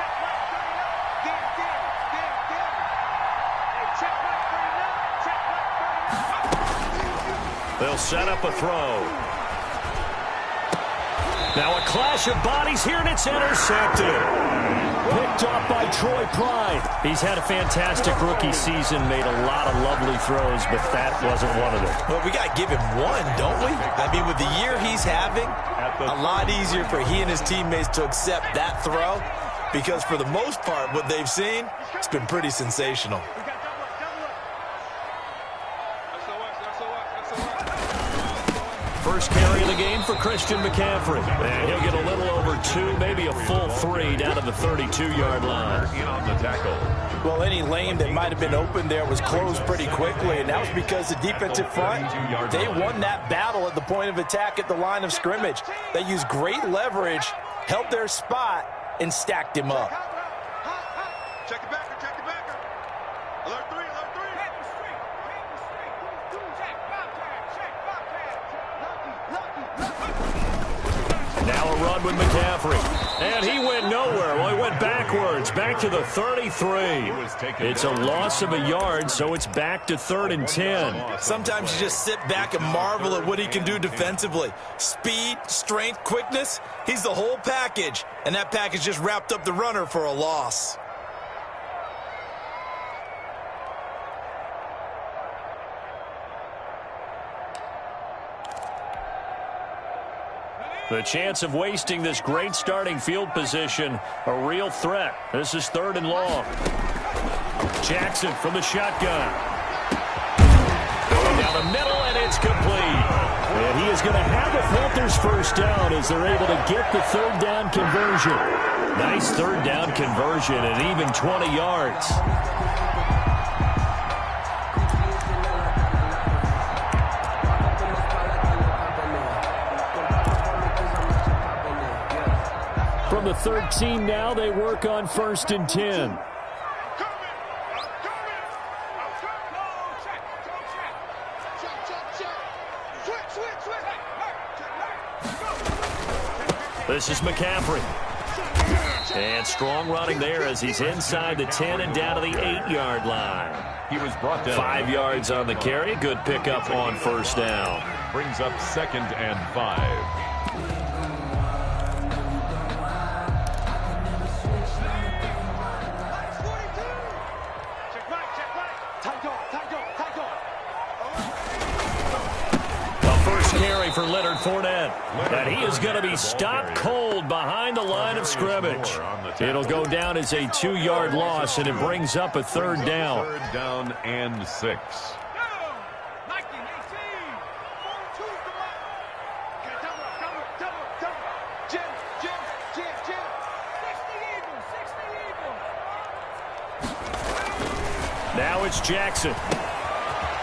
Check right, 39. Get it. Hey, check right, 39. They'll set up a throw. Now a clash of bodies here, and it's intercepted. Picked up by Troy Pride. He's had a fantastic rookie season, made a lot of lovely throws, but that wasn't one of them. Well, we got to give him one, don't we? I mean, with the year he's having, a lot easier for he and his teammates to accept that throw, because for the most part, what they've seen, it's been pretty sensational. First carry of the game for Christian McCaffrey. And he'll get a little over 2, maybe a full 3 down to the 32-yard line. In on the tackle. Well, any lane that might have been open there was closed pretty quickly, and that was because the defensive front, they won that battle at the point of attack at the line of scrimmage. They used great leverage, held their spot, and stacked him up. Check the backer, check the backer. Alert 3, alert 3. Now a run with McCaffrey. And he went nowhere. Well, he went backwards, back to the 33. It's a loss of a yard, so it's back to 3rd and 10. Sometimes you just sit back and marvel at what he can do defensively. Speed, strength, quickness, he's the whole package. And that package just wrapped up the runner for a loss. The chance of wasting this great starting field position, a real threat. This is 3rd and long. Jackson from the shotgun. Going down the middle, and it's complete. And he is going to have the Panthers first down as they're able to get the 3rd down conversion. Nice 3rd down conversion and even 20 yards. From the 13 now, they work on 1st and 10. This is McCaffrey. And strong running there as he's inside the 10 and down to the 8-yard line. He was brought down. 5 yards on the carry. Good pickup on 1st down. Brings up 2nd and 5. For Leonard Fournette. And he is going to be stopped cold behind the line of scrimmage. It'll go down as a 2-yard loss, and it brings up a 3rd down. 3rd down and 6. Now it's Jackson.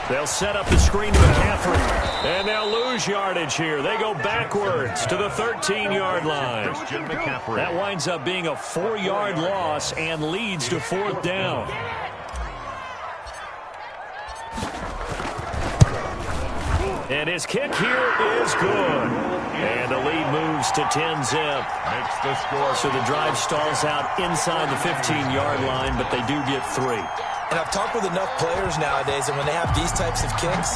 They'll set up the screen to McCaffrey. And they'll lose yardage here. They go backwards to the 13-yard line. That winds up being a 4-yard loss and leads to 4th down. And his kick here is good. And the lead moves to 10-zip. Makes the score. So the drive stalls out inside the 15-yard line, but they do get 3. And I've talked with enough players nowadays, and when they have these types of kicks,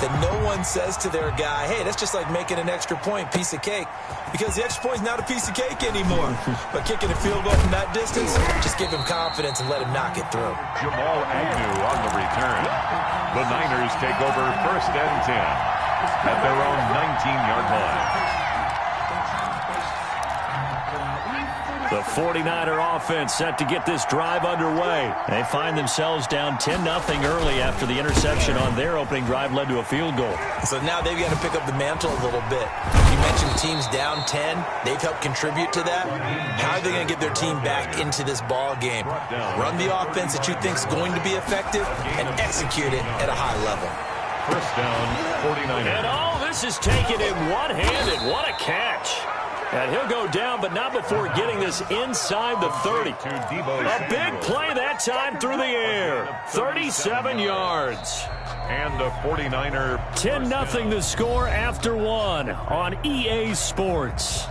that no one says to their guy, hey, that's just like making an extra point, piece of cake. Because the extra point is not a piece of cake anymore. But kicking a field goal from that distance, just give him confidence and let him knock it through. Jamal Agnew on the return. The Niners take over 1st and 10 at their own 19-yard line. The 49er offense set to get this drive underway. They find themselves down 10-0 early after the interception on their opening drive led to a field goal. So now they've got to pick up the mantle a little bit. You mentioned teams down 10. They've helped contribute to that. How are they going to get their team back into this ball game? Run the offense that you think is going to be effective and execute it at a high level. 1st down, 49ers. And all this is taken in one-handed. What a catch. And he'll go down, but not before getting this inside the 30. A big play that time through the air. 37 yards. And a 49er. 10-0 the score after 1 on EA Sports.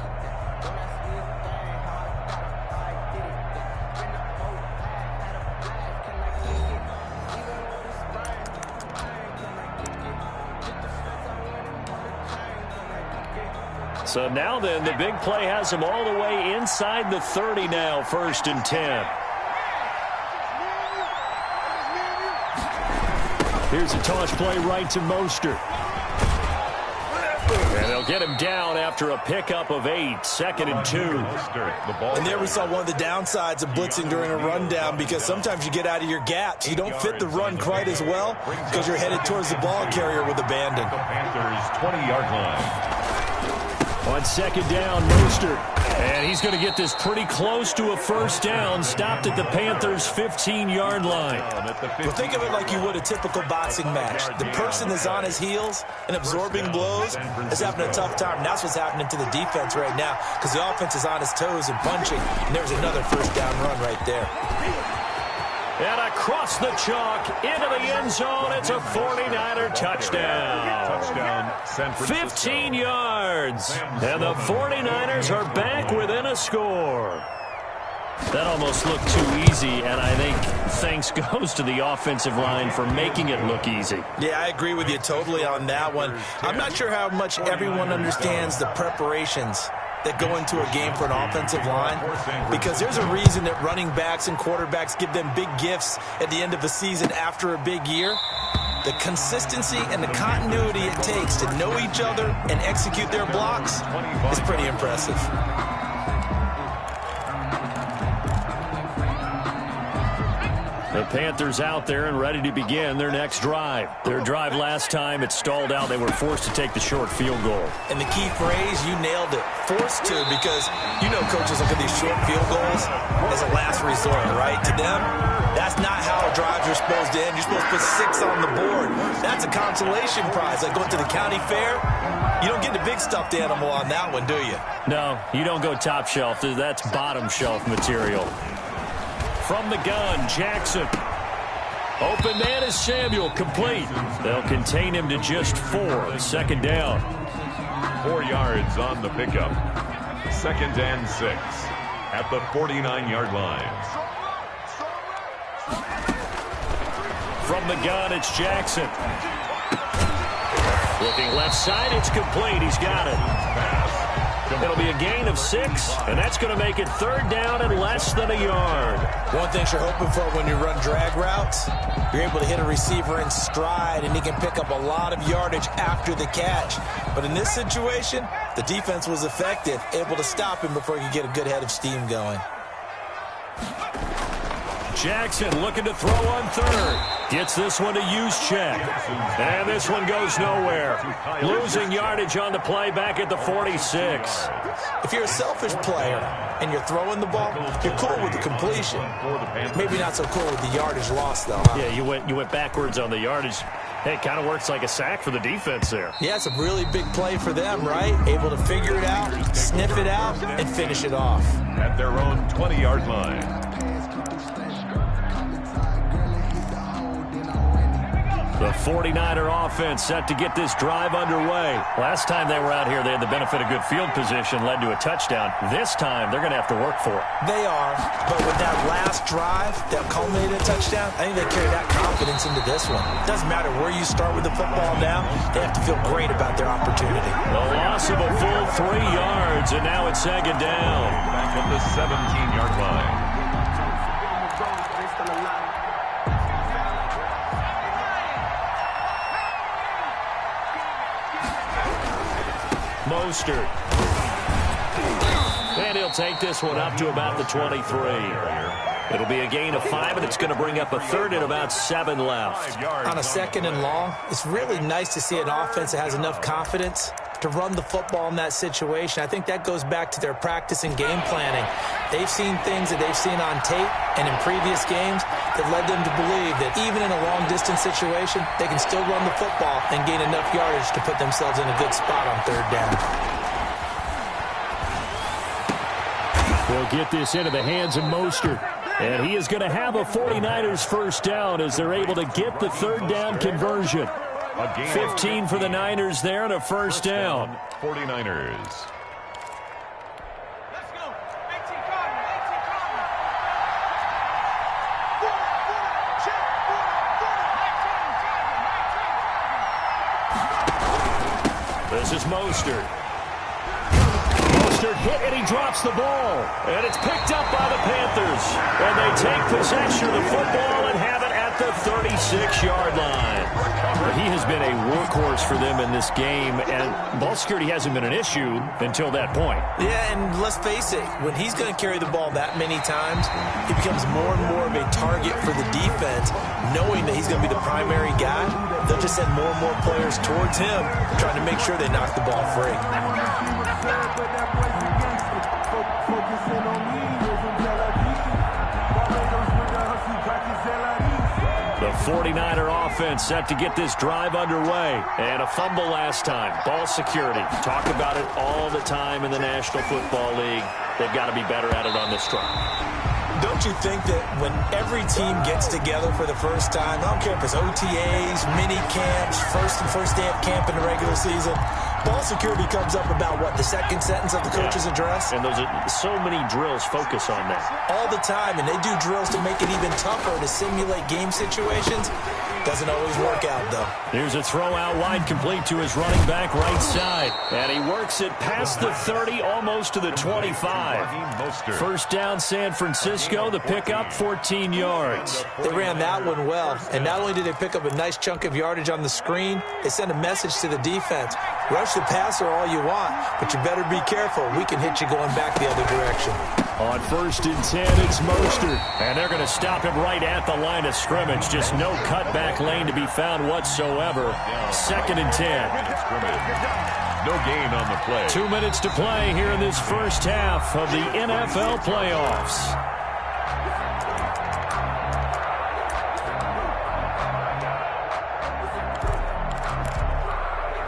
So now then, the big play has him all the way inside the 30 now, 1st and 10. Here's a toss play right to Mostert. And they'll get him down after a pickup of 8, 2nd and 2. And there we saw one of the downsides of blitzing during a rundown, because sometimes you get out of your gaps. You don't fit the run quite as well because you're headed towards the ball carrier with abandon. The Panthers' 20-yard line. On 2nd down, Mostert. And he's going to get this pretty close to a 1st down, stopped at the Panthers' 15-yard line. Well, think of it like you would a typical boxing match. The person is on his heels and absorbing blows is having a tough time. And that's what's happening to the defense right now, because the offense is on his toes and punching. And there's another 1st down run right there. And across the chalk, into the end zone, it's a 49er touchdown. Touchdown, San Francisco. 15 yards. And the 49ers are back within a score. That almost looked too easy, and I think thanks goes to the offensive line for making it look easy. Yeah, I agree with you totally on that one. I'm not sure how much everyone understands the preparations that go into a game for an offensive line, because there's a reason that running backs and quarterbacks give them big gifts at the end of a season after a big year. The consistency and the continuity it takes to know each other and execute their blocks is pretty impressive. The Panthers out there and ready to begin their next drive. Their drive last time, it stalled out. They were forced to take the short field goal. And the key phrase, you nailed it, forced to, because you know coaches look at these short field goals as a last resort, right? To them, that's not how drives are supposed to end. You're supposed to put 6 on the board. That's a consolation prize. Like going to the county fair, you don't get the big stuffed animal on that one, do you? No, you don't go top shelf. That's bottom shelf material. From the gun, Jackson. Open man is Samuel, complete. They'll contain him to just 4, 2nd down. 4 yards on the pickup. 2nd and 6 at the 49-yard line. From the gun, it's Jackson. Looking left side, it's complete. He's got it. It'll be a gain of 6, and that's going to make it 3rd down and less than a yard. One thing you're hoping for when you run drag routes, you're able to hit a receiver in stride, and he can pick up a lot of yardage after the catch. But in this situation, the defense was effective, able to stop him before he could get a good head of steam going. Jackson looking to throw on 3rd. Gets this one to Juszczyk. And this one goes nowhere. Losing yardage on the play back at the 46. If you're a selfish player and you're throwing the ball, you're cool with the completion. Maybe not so cool with the yardage loss, though. Huh? Yeah, you went backwards on the yardage. Hey, it kind of works like a sack for the defense there. Yeah, it's a really big play for them, right? Able to figure it out, sniff it out, and finish it off. At their own 20-yard line. The 49er offense set to get this drive underway. Last time they were out here, they had the benefit of good field position, led to a touchdown. This time, they're going to have to work for it. They are, but with that last drive that culminated a touchdown, I think they carry that confidence into this one. It doesn't matter where you start with the football now, they have to feel great about their opportunity. The loss of a full 3 yards, and now it's 2nd down. Back at the 17-yard line. Mostert. And he'll take this one up to about the 23. It'll be a gain of 5, and it's going to bring up a 3rd and about 7 left. On a 2nd and long, it's really nice to see an offense that has enough confidence to run the football in that situation. I think that goes back to their practice and game planning. They've seen things that they've seen on tape and in previous games that led them to believe that even in a long-distance situation, they can still run the football and gain enough yardage to put themselves in a good spot on 3rd down. They'll get this into the hands of Mostert. And he is going to have a 49ers 1st down as they're able to get the 3rd down conversion. 15 for the Niners there and a 1st down. 49ers. Let's go. 18 This is Mostert. Mostert hit, and he drops the ball. And it's picked up by the Panthers. And they take possession of the football and have it at the 36-yard line. He has been a workhorse for them in this game, and ball security hasn't been an issue until that point. Yeah, and let's face it, when he's going to carry the ball that many times, he becomes more and more of a target for the defense, knowing that he's going to be the primary guy. They'll just send more and more players towards him, trying to make sure they knock the ball free. The 49er offense set to get this drive underway. And a fumble last time. Ball security. Talk about it all the time in the National Football League. They've got to be better at it on this drive. Don't you think that when every team gets together for the first time, I don't care if it's OTAs, mini camps, first day of camp in the regular season, ball security comes up about, what, the second sentence of the coach's address? And those are so many drills focus on that. All the time, and they do drills to make it even tougher to simulate game situations. Doesn't always work out, though. Here's a throw out wide, complete to his running back right side. And he works it past the 30, almost to the 25. First down, San Francisco. The pickup, 14 yards. They ran that one well. And not only did they pick up a nice chunk of yardage on the screen, they sent a message to the defense. Rush the passer all you want, but you better be careful. We can hit you going back the other direction. On 1st and 10, it's Mostert. And they're going to stop him right at the line of scrimmage. Just no cutback lane to be found whatsoever. 2nd and 10. No gain on the play. 2 minutes to play here in this first half of the NFL playoffs.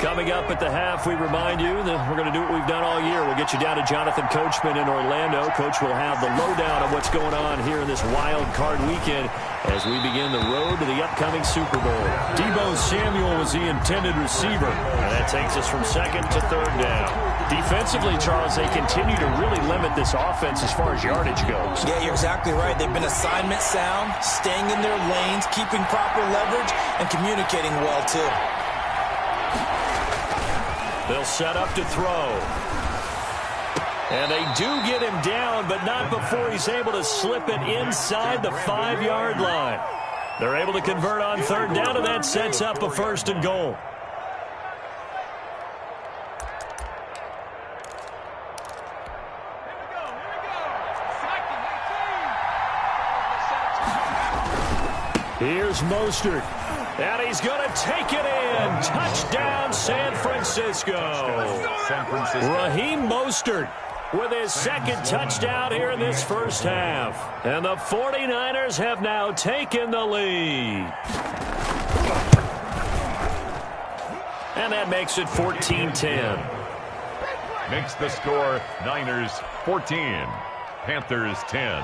Coming up at the half, we remind you that we're going to do what we've done all year. We'll get you down to Jonathan Coachman in Orlando. Coach will have the lowdown of what's going on here in this wild card weekend as we begin the road to the upcoming Super Bowl. Deebo Samuel was the intended receiver, and that takes us from 2nd to 3rd down. Defensively, Charles, they continue to really limit this offense as far as yardage goes. Yeah, you're exactly right. They've been assignment sound, staying in their lanes, keeping proper leverage, and communicating well, too. They'll set up to throw. And they do get him down, but not before he's able to slip it inside the 5-yard line. They're able to convert on 3rd down, and that sets up a 1st and goal. Here's Mostert. And he's going to take it in. Touchdown, San Francisco. Raheem Mostert with his 2nd touchdown here in this first half. And the 49ers have now taken the lead. And that makes it 14-10. Makes the score Niners 14, Panthers 10.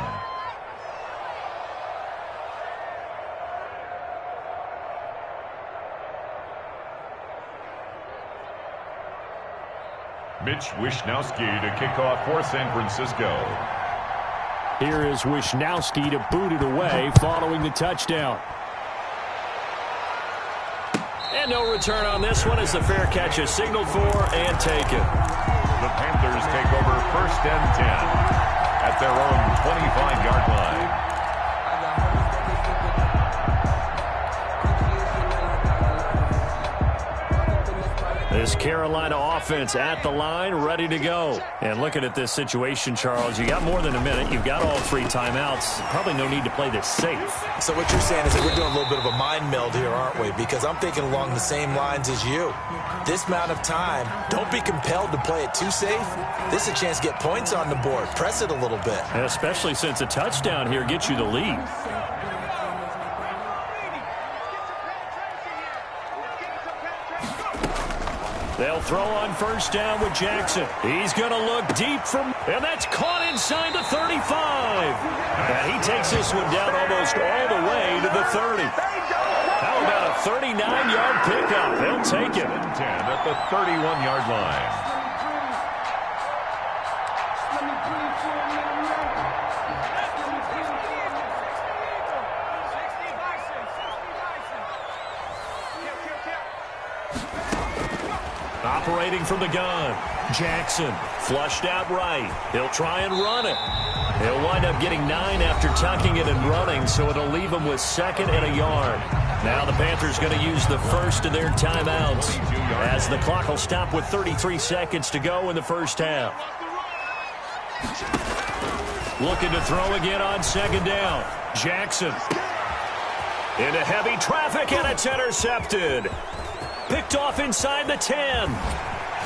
Mitch Wishnowsky to kick off for San Francisco. Here is Wishnowsky to boot it away following the touchdown. And no return on this one as the fair catch is signaled for and taken. The Panthers take over 1st and 10 at their own 25-yard line. This Carolina offense at the line, ready to go. And looking at this situation, Charles, you got more than a minute. You've got all 3 timeouts. Probably no need to play this safe. So what you're saying is that we're doing a little bit of a mind meld here, aren't we? Because I'm thinking along the same lines as you. This amount of time, don't be compelled to play it too safe. This is a chance to get points on the board. Press it a little bit. And especially since a touchdown here gets you the lead. They'll throw on 1st down with Jackson. He's going to look deep from, and that's caught inside the 35. And he takes this one down almost all the way to the 30. How about a 39-yard pickup? They'll take it. 10 at the 31-yard line. Operating from the gun. Jackson flushed out right. He'll try and run it. He'll wind up getting 9 after tucking it and running, so it'll leave him with 2nd and a yard. Now the Panthers going to use the first of their timeouts as the clock will stop with 33 seconds to go in the first half. Looking to throw again on 2nd down. Jackson into heavy traffic, and it's intercepted. Picked off inside the 10.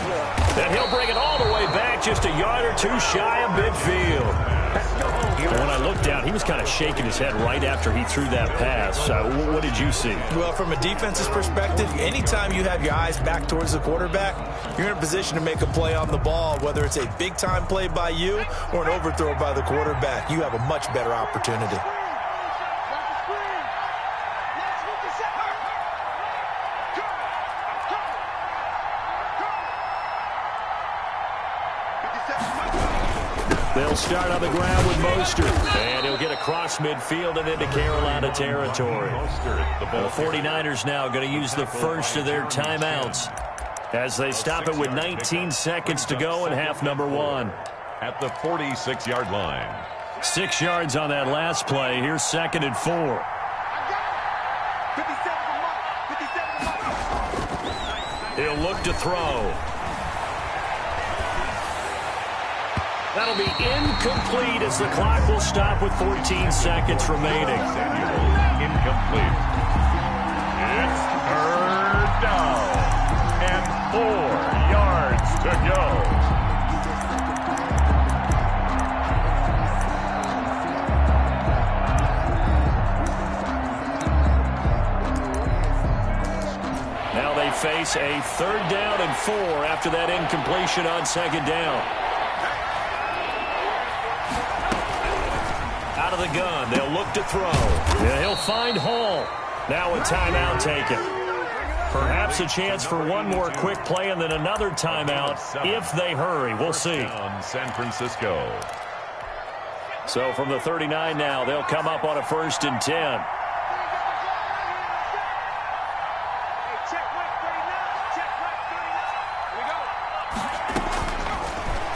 And he'll bring it all the way back, just a yard or 2 shy of midfield. When I looked down, he was kind of shaking his head right after he threw that pass. What did you see? Well, from a defense's perspective, anytime you have your eyes back towards the quarterback, you're in a position to make a play on the ball, whether it's a big-time play by you or an overthrow by the quarterback. You have a much better opportunity. They'll start on the ground with Mostert. And he'll get across midfield and into Carolina territory. The 49ers now going to use the first of their timeouts as they stop it with 19 seconds to go in half number 1. At the 46-yard line. 6 yards on that last play. Here's 2nd and 4. He'll look to throw. That'll be incomplete as the clock will stop with 14 seconds remaining. Incomplete. It's 3rd down and 4 yards to go. Now they face a 3rd down and 4 after that incompletion on 2nd down. Out of the gun, they'll look to throw. Yeah, he'll find Hall. Now a timeout taken. Perhaps a chance for one more quick play and then another timeout if they hurry. We'll see. San Francisco. So from the 39 now, they'll come up on a 1st and 10.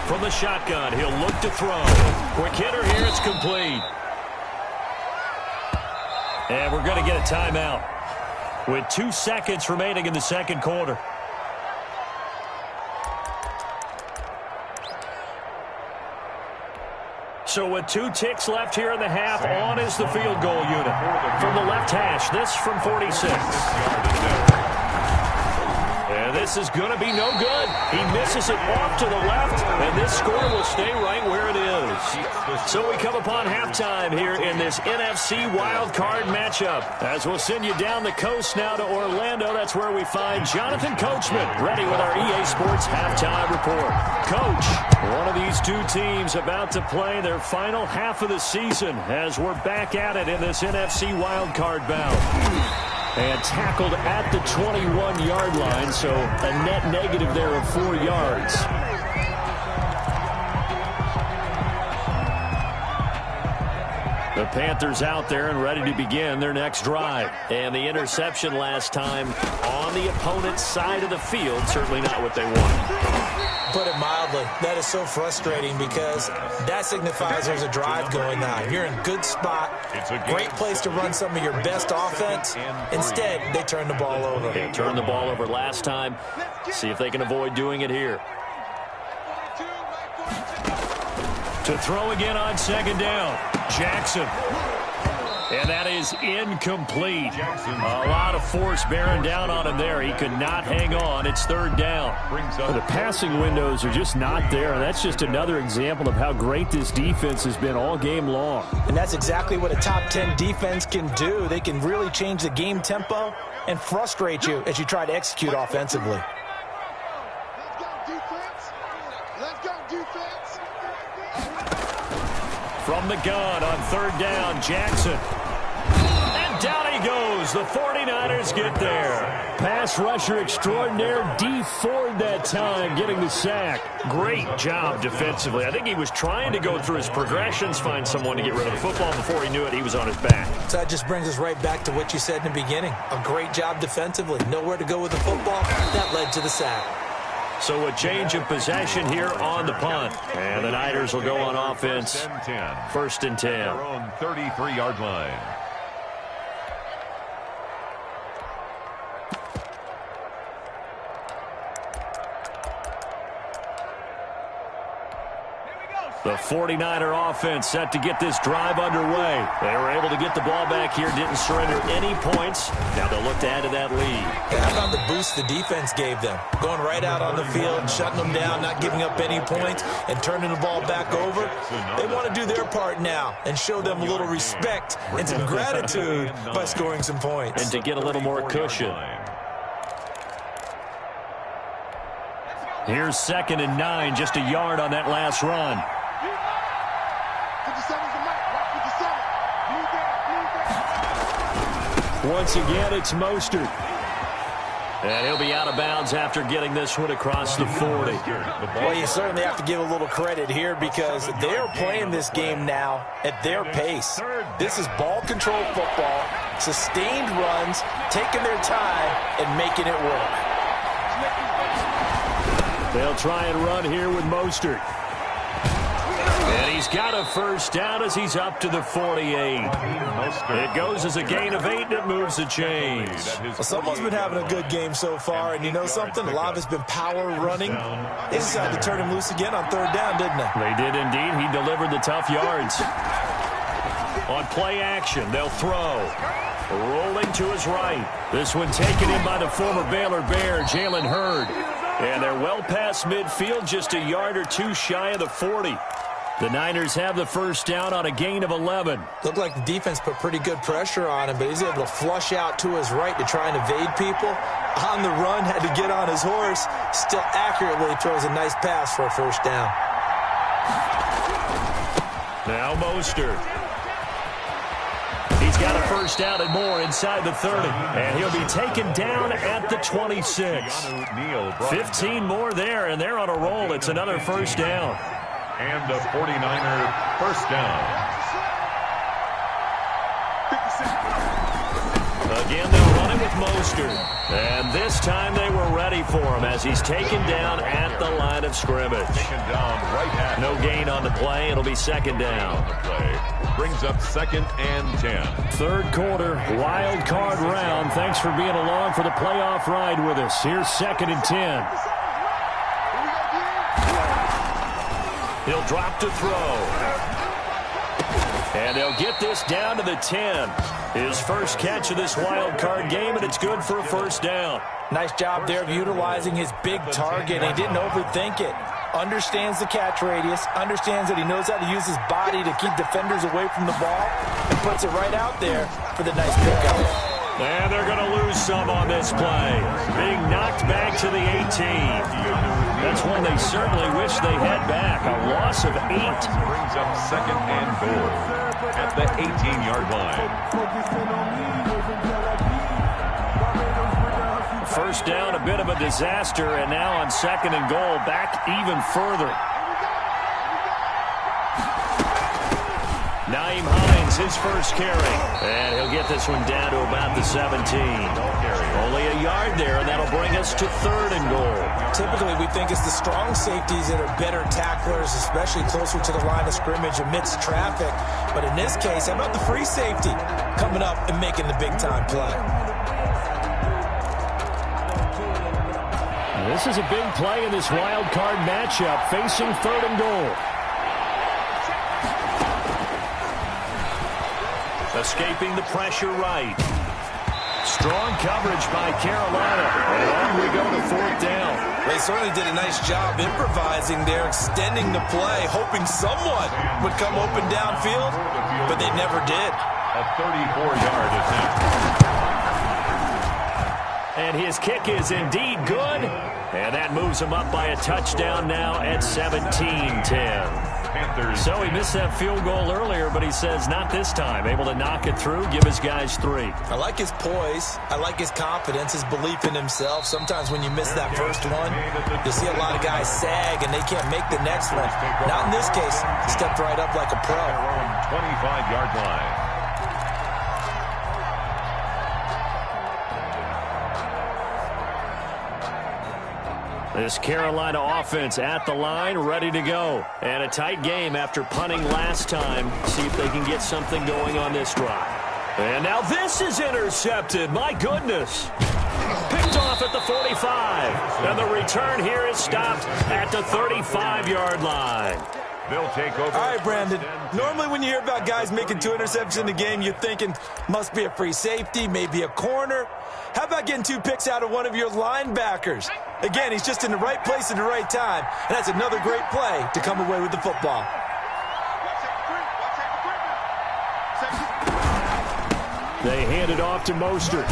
From the shotgun, he'll look to throw. Quick hitter here, it's complete. And we're going to get a timeout with 2 seconds remaining in the 2nd quarter. So with 2 ticks left here in the half, on is the field goal unit. From the left hash, this from 46. And this is going to be no good. He misses it off to the left, and this score will stay right where it is. So we come upon halftime here in this NFC wild card matchup. As we'll send you down the coast now to Orlando, that's where we find Jonathan Coachman, ready with our EA Sports halftime report. Coach, one of these 2 teams about to play their final half of the season as we're back at it in this NFC wild card bout. And tackled at the 21-yard line, so a net negative there of 4 yards. The Panthers out there and ready to begin their next drive. And the interception last time on the opponent's side of the field, certainly not what they wanted. Put it mildly, that is so frustrating because that signifies there's a drive going on. You're in good spot, great place to run some of your best offense. Instead, they turn the ball over. They turned the ball over last time. See if they can avoid doing it here. To throw again on 2nd down, Jackson. And that is incomplete. A lot of force bearing down on him there. He could not hang on. It's 3rd down. The passing windows are just not there. That's just another example of how great this defense has been all game long. And that's exactly what a top 10 defense can do. They can really change the game tempo and frustrate you as you try to execute offensively. Let's go, defense. Let's go, defense. From the gun on 3rd down, Jackson. And down he goes. The 49ers get there. Pass rusher extraordinaire, D. Ford that time getting the sack. Great job defensively. I think he was trying to go through his progressions, find someone to get rid of the football. Before he knew it, he was on his back. So that just brings us right back to what you said in the beginning. A great job defensively. Nowhere to go with the football. That led to the sack. So a change of possession here on the punt. And the Niners will go on offense. First and 10. Their own 33-yard line. The 49er offense set to get this drive underway. They were able to get the ball back here, didn't surrender any points. Now they'll look to add to that lead. How about the boost the defense gave them? Going right out on the field, shutting them down, not giving up any points, and turning the ball back over. They want to do their part now and show them a little respect and some gratitude by scoring some points. And to get a little more cushion. Here's 2nd and 9, just a yard on that last run. Once again, it's Mostert. And he'll be out of bounds after getting this one across the 40. Well, you certainly have to give a little credit here because they're playing this game now at their pace. This is ball control football, sustained runs, taking their time, and making it work. They'll try and run here with Mostert. And he's got a first down as he's up to the 48. It goes as a gain of 8, and it moves the chains. Well, someone's been having a good game so far, and you know something? A lot of it's been power running. They decided to turn him loose again on 3rd down, didn't they? They did indeed. He delivered the tough yards. On play action, they'll throw. Rolling to his right. This one taken in by the former Baylor Bear, Jalen Hurd. And they're well past midfield, just a yard or two shy of the 40. The Niners have the first down on a gain of 11. Looked like the defense put pretty good pressure on him, but he's able to flush out to his right to try and evade people. On the run, had to get on his horse. Still accurately throws a nice pass for a first down. Now Mostert. He's got a first down and more inside the 30. And he'll be taken down at the 26. 15 more there, and they're on a roll. It's another first down. And a 49er first down. Again, they'll run it with Mostert. And this time they were ready for him as he's taken down at the line of scrimmage. Taken down right at no gain on the play. It'll be 2nd down. The play brings up 2nd and 10. 3rd quarter, wild card round. Thanks for being along for the playoff ride with us. Here's 2nd and 10. He'll drop to throw. And they'll get this down to the 10. His first catch of this wild card game, and it's good for a first down. Nice job there of utilizing his big target. He didn't overthink it. Understands the catch radius, understands that he knows how to use his body to keep defenders away from the ball, and puts it right out there for the nice pickup. And they're going to lose some on this play. Being knocked back to the 18. That's one they certainly wish they had back. A loss of 8. Brings up 2nd and goal at the 18-yard line. First down, a bit of a disaster, and now on 2nd and goal, back even further. Naeem Hines, his first carry. And he'll get this one down to about the 17. Only a yard there, and that'll bring us to 3rd and goal. Typically, we think it's the strong safeties that are better tacklers, especially closer to the line of scrimmage amidst traffic. But in this case, how about the free safety coming up and making the big-time play? This is a big play in this wild card matchup, facing 3rd and goal. Escaping the pressure right. Strong coverage by Carolina. And on we go to 4th down. They certainly did a nice job improvising there, extending the play, hoping someone would come open downfield, but they never did. A 34-yard attempt. And his kick is indeed good. And that moves him up by a touchdown now at 17-10. Panthers. So he missed that field goal earlier, but he says not this time. Able to knock it through, give his guys 3. I like his poise. I like his confidence, his belief in himself. Sometimes when you miss that first one, you see a lot of guys sag and they can't make the next one. Not in this case. He stepped right up like a pro. 25-yard line. This Carolina offense at the line, ready to go. And a tight game after punting last time. See if they can get something going on this drive. And now this is intercepted. My goodness. Picked off at the 45. And the return here is stopped at the 35-yard line. They'll take over. All right, Brandon. Normally when you hear about guys making 2 interceptions in the game, you're thinking must be a free safety, maybe a corner. How about getting 2 picks out of one of your linebackers? Again, he's just in the right place at the right time, and that's another great play to come away with the football. They hand it off to Mostert.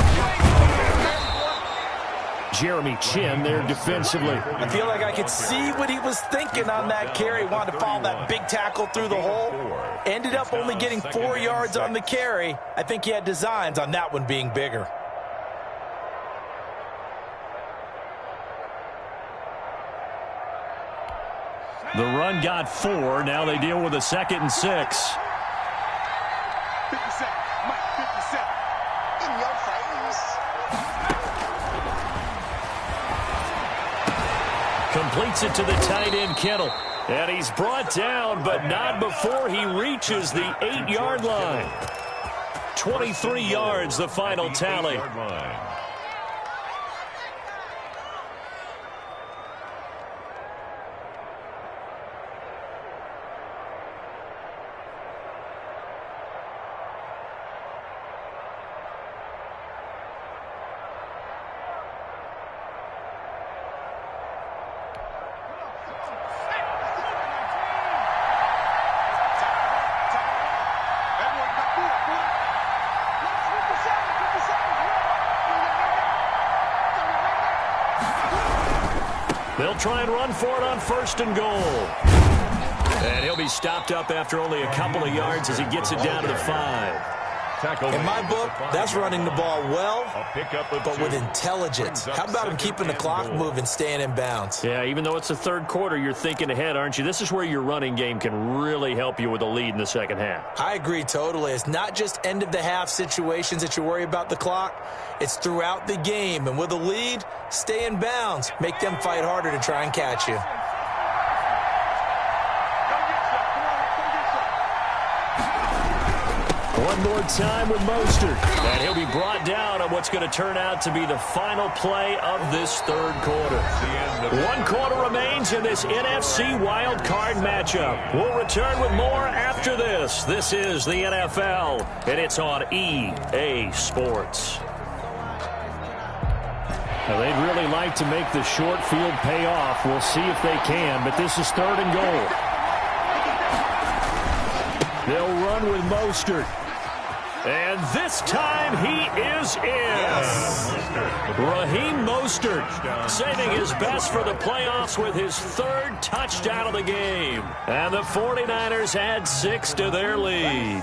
Jeremy Chin there defensively. I feel like I could see what he was thinking on that carry. Wanted to follow that big tackle through the hole. Ended up only getting 4 yards on the carry. I think he had designs on that one being bigger. The run got 4. Now they deal with a 2nd and 6. 50 seconds. Mike, 50 seconds. In your face. Completes it to the tight end, Kittle. And he's brought down, but not before he reaches the 8-yard line. 23 yards, the final tally. They'll try and run for it on 1st and goal. And he'll be stopped up after only a couple of yards as he gets it down to the 5. In my book, that's running the ball well, but with intelligence. How about him keeping the clock moving, staying in bounds? Yeah, even though it's the 3rd quarter, you're thinking ahead, aren't you? This is where your running game can really help you with a lead in the 2nd half. I agree totally. It's not just end-of-the-half situations that you worry about the clock. It's throughout the game. And with a lead, stay in bounds. Make them fight harder to try and catch you. One more time with Mostert. And he'll be brought down on what's going to turn out to be the final play of this 3rd quarter. 1 quarter remains in this NFC Wild Card matchup. We'll return with more after this. This is the NFL, and it's on EA Sports. Now, they'd really like to make the short field pay off. We'll see if they can, but this is 3rd and goal. They'll run with Mostert. And this time he is in. Yes. Raheem Mostert saving his best for the playoffs with his 3rd touchdown of the game. And the 49ers add 6 to their lead.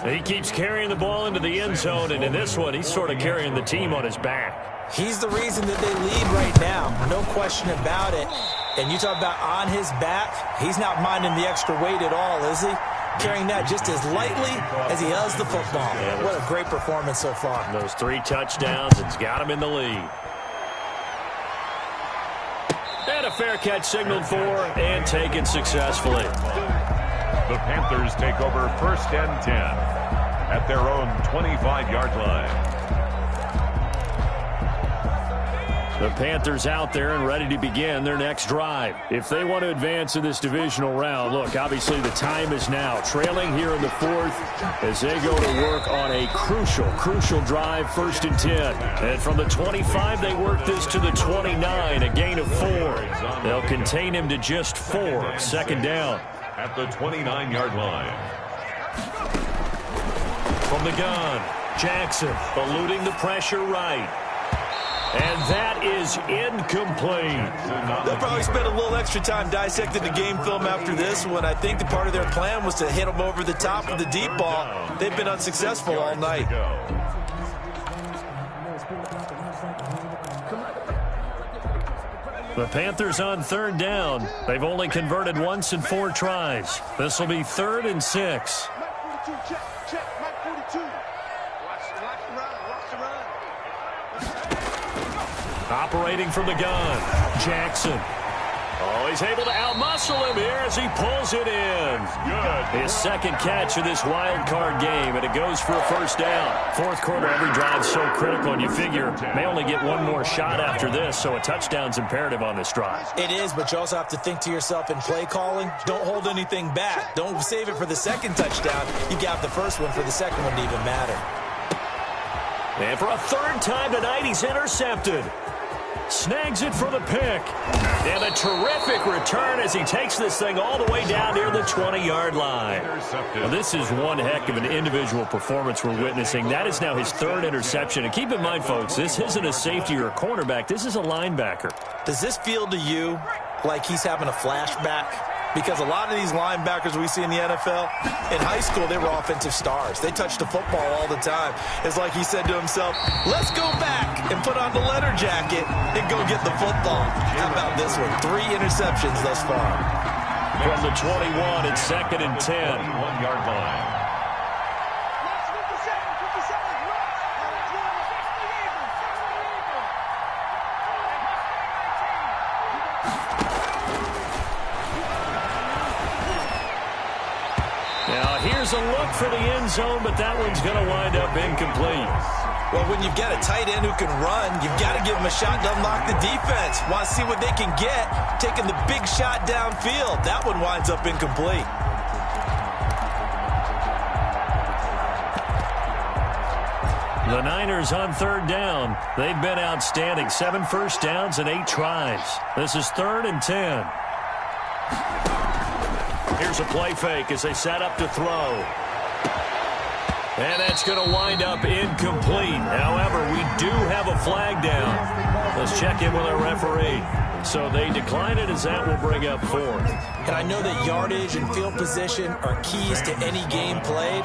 He keeps carrying the ball into the end zone, and in this one, he's sort of carrying the team on his back. He's the reason that they lead right now. No question about it. And you talk about on his back, he's not minding the extra weight at all, is he? Carrying that just as lightly as he does the football. Yeah, what a great performance so far. Those 3 touchdowns, it's got him in the lead. And a fair catch signaled for and taken successfully. The Panthers take over 1st and 10 at their own 25-yard line. The Panthers out there and ready to begin their next drive. If they want to advance in this divisional round, look, obviously the time is now. Trailing here in the 4th as they go to work on a crucial drive, 1st and 10. And from the 25, they work this to the 29, a gain of 4. They'll contain him to just 4, 2nd down. At the 29-yard line. From the gun, Jackson eluding the pressure right. And that is incomplete. They'll probably spend a little extra time dissecting the game film after this one. I think the part of their plan was to hit them over the top of the deep ball. They've been unsuccessful all night. The Panthers on 3rd down. They've only converted once in 4 tries. This will be 3rd and 6. Operating from the gun, Jackson. Oh, he's able to outmuscle him here as he pulls it in. Good. His second catch of this wild card game, and it goes for a first down. Fourth quarter, every drive so critical, and you figure may only get one more shot after this, so a touchdown's imperative on this drive. It is, but you also have to think to yourself in play calling, don't hold anything back. Don't save it for the second touchdown. You got the first one for the second one to even matter. And for a third time tonight, he's intercepted. Snags it for the pick. And a terrific return as he takes this thing all the way down near the 20-yard line. Well, this is one heck of an individual performance we're witnessing. That is now his third interception. And keep in mind, folks, this isn't a safety or a cornerback. This is a linebacker. Does this feel to you like he's having a flashback? Because a lot of these linebackers we see in the NFL, in high school, they were offensive stars. They touched the football all the time. It's like he said to himself, let's go back and put on the letter jacket and go get the football. How about this one? 3 interceptions thus far. From the 21, it's 2nd and 10. 1-yard line. Now, here's a look for the end zone, but that one's going to wind up incomplete. Well, when you've got a tight end who can run, you've got to give him a shot to unlock the defense. Want to see what they can get, taking the big shot downfield. That one winds up incomplete. The Niners on third down. They've been outstanding. 7 first downs and 8 tries. This is 3rd and 10. Here's a play fake as they set up to throw. And that's going to wind up incomplete. However, we do have a flag down. Let's check in with our referee. So they decline it as that will bring up 4th. And I know that yardage and field position are keys to any game played,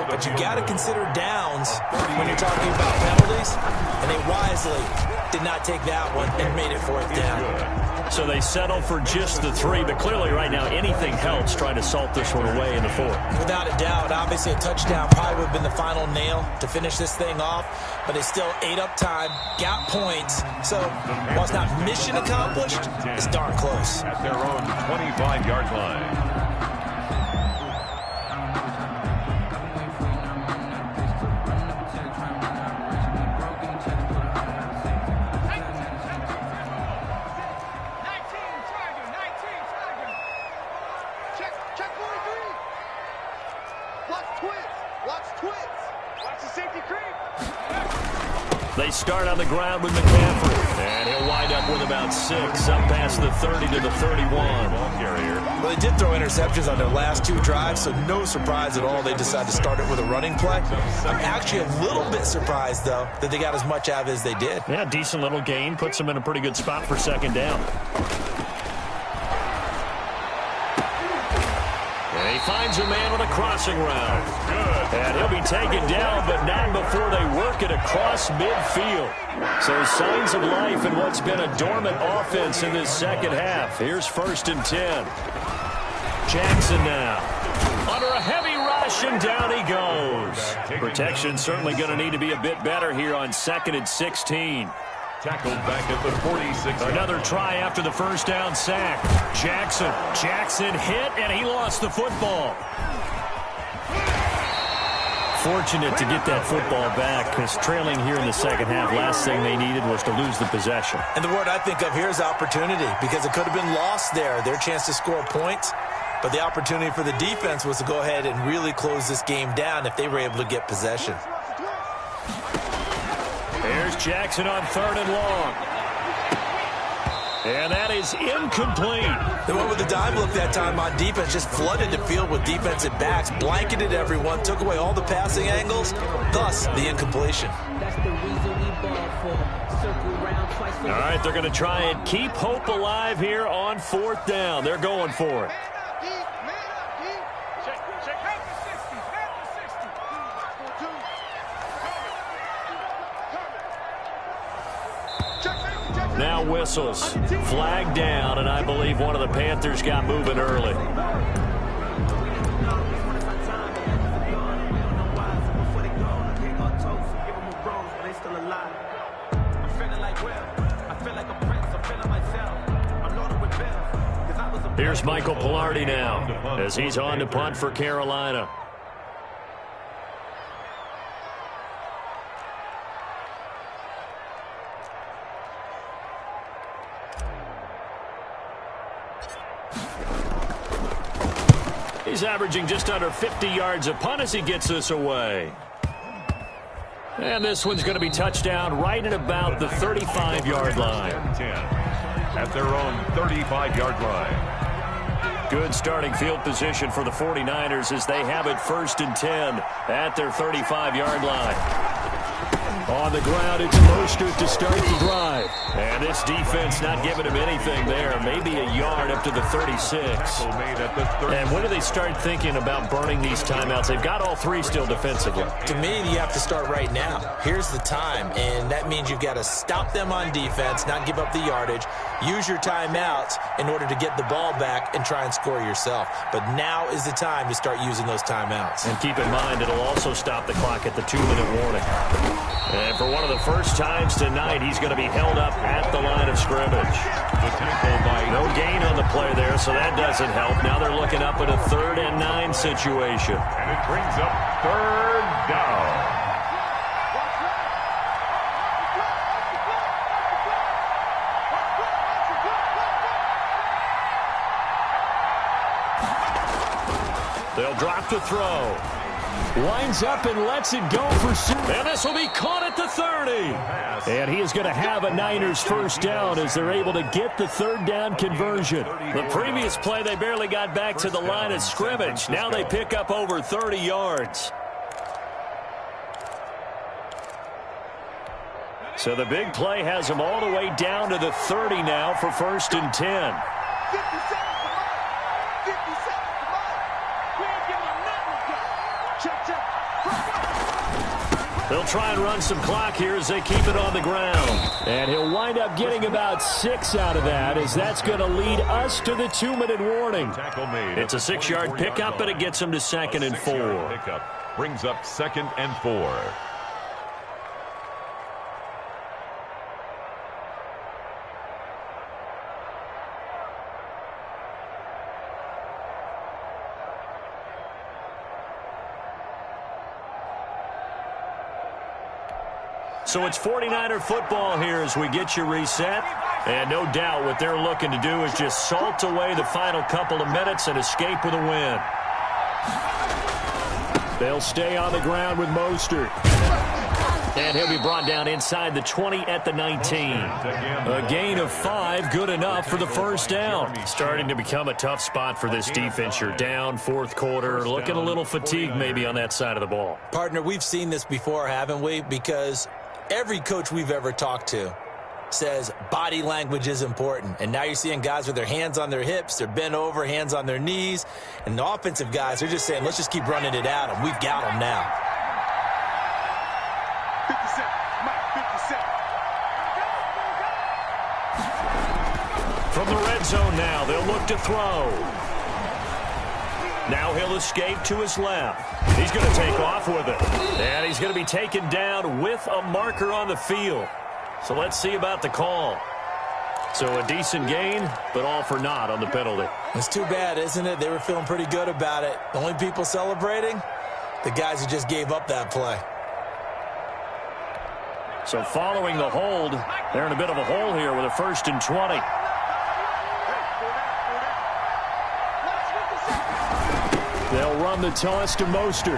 but you got to consider downs when you're talking about penalties, and they wisely did not take that one and made it 4th down. So they settle for just the 3, but clearly right now anything helps trying to salt this one away in the 4th. Without a doubt, obviously a touchdown probably would have been the final nail to finish this thing off, but they still ate up time, got points. So while it's not mission accomplished, it's darn close. At their own 25-yard line. They start on the ground with McCaffrey, and he'll wind up with about 6, up past the 30 to the 31. Ball carrier. Well, they did throw interceptions on their last 2 drives, so no surprise at all they decided to start it with a running play. I'm actually a little bit surprised, though, that they got as much out of it as they did. Yeah, decent little gain. Puts them in a pretty good spot for 2nd down. And he finds a man with a crossing route. And he'll be taken down, but not before they work it across midfield. So signs of life in what's been a dormant offense in this second half. Here's 1st and 10. Jackson now. Under a heavy rush, and down he goes. Protection certainly going to need to be a bit better here on 2nd and 16. Tackled back at the 46. Another try after the first down sack. Jackson hit, and he lost the football. Fortunate to get that football back, because trailing here in the second half, last thing they needed was to lose the possession. And the word I think of here is opportunity, because it could have been lost there, their chance to score points. But the opportunity for the defense was to go ahead and really close this game down if they were able to get possession. Here's Jackson on 3rd and long. And that is incomplete. They went with the dime look that time on defense, just flooded the field with defensive backs, blanketed everyone, took away all the passing angles, thus the incompletion. All right, they're going to try and keep hope alive here on 4th down. They're going for it. Now whistles. Flag down, and I believe one of the Panthers got moving early. Here's Michael Pilardi now as he's on to punt for Carolina. He's averaging just under 50 yards a punt as he gets this away. And this one's going to be touchdown right at about the 35-yard line. At their own 35-yard line. Good starting field position for the 49ers as they have it 1st and 10 at their 35-yard line. On the ground, it's Mostert to start the drive. And this defense not giving him anything there. Maybe a yard up to the 36. And when do they start thinking about burning these timeouts? They've got all three still defensively. To me, you have to start right now. Here's the time, and that means you've got to stop them on defense, not give up the yardage, use your timeouts in order to get the ball back and try and score yourself. But now is the time to start using those timeouts. And keep in mind, it'll also stop the clock at the 2-minute warning. And for one of the first times tonight, he's going to be held up at the line of scrimmage. The tackle by no gain on the play there, so that doesn't help. Now they're looking up at a 3rd and 9 situation. And it brings up 3rd down. They'll drop the throw. Winds up and lets it go for Sue. And this will be caught at the 30. And he is going to have a Niners first down as they're able to get the 3rd down conversion. The previous play, they barely got back to the line of scrimmage. Now they pick up over 30 yards. So the big play has them all the way down to the 30 now for 1st and 10. They'll try and run some clock here as they keep it on the ground. And he'll wind up getting about 6 out of that as that's going to lead us to the 2-minute warning. It's a 6-yard pickup, and it gets him to 2nd and 4. Pickup brings up 2nd and 4. So it's 49er football here as we get you reset. And no doubt what they're looking to do is just salt away the final couple of minutes and escape with a win. They'll stay on the ground with Mostert. And he'll be brought down inside the 20 at the 19. A gain of 5, good enough for the first down. Starting to become a tough spot for this defense. You're down 4th quarter, looking a little fatigued maybe on that side of the ball. Partner, we've seen this before, haven't we? Because every coach we've ever talked to says body language is important. And now you're seeing guys with their hands on their hips, they're bent over, hands on their knees. And the offensive guys, they're just saying, let's just keep running it at them. We've got them now. 50 From the red zone now, they'll look to throw. Now he'll escape to his left. He's going to take off with it. And he's going to be taken down with a marker on the field. So let's see about the call. So a decent gain, but all for naught on the penalty. It's too bad, isn't it? They were feeling pretty good about it. The only people celebrating, the guys who just gave up that play. So following the hold, they're in a bit of a hole here with a 1st and 20. They'll run the toss to Mostert.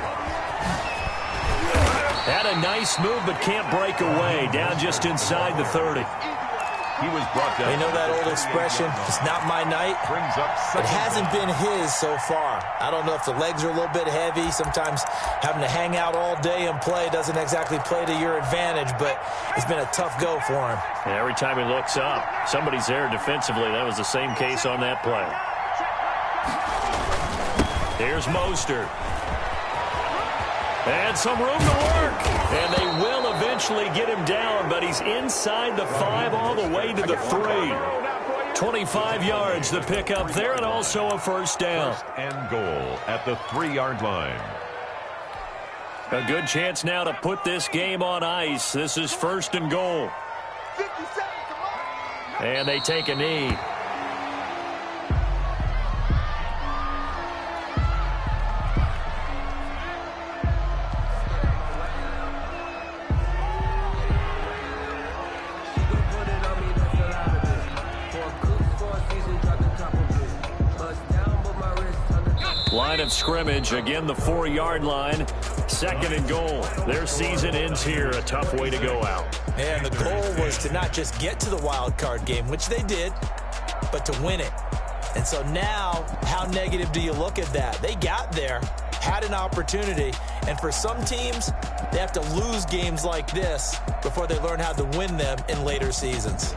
Had a nice move, but can't break away. Down just inside the 30. He was brought down. You know that old expression, it's not my night? Brings up It hasn't been his so far. I don't know if the legs are a little bit heavy. Sometimes having to hang out all day and play doesn't exactly play to your advantage, but it's been a tough go for him. And every time he looks up, somebody's there defensively. That was the same case on that play. Here's Mostert. And some room to work. And they will eventually get him down, but he's inside the 5 all the way to the 3. 25 yards the pickup there, and also a first down. First and goal at the 3-yard line. A good chance now to put this game on ice. This is 1st and goal. And they take a knee. Line of scrimmage, again the 4-yard line. 2nd and goal. Their season ends here. A tough way to go out. And the goal was to not just get to the wild card game, which they did, but to win it. And so now, how negative do you look at that? They got there, had an opportunity, and for some teams, they have to lose games like this before they learn how to win them in later seasons.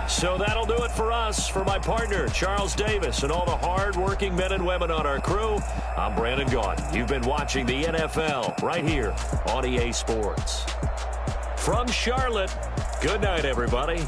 So that'll do it for us. For my partner, Charles Davis, and all the hard-working men and women on our crew, I'm Brandon Gaudin. You've been watching the NFL right here on EA Sports. From Charlotte, good night, everybody.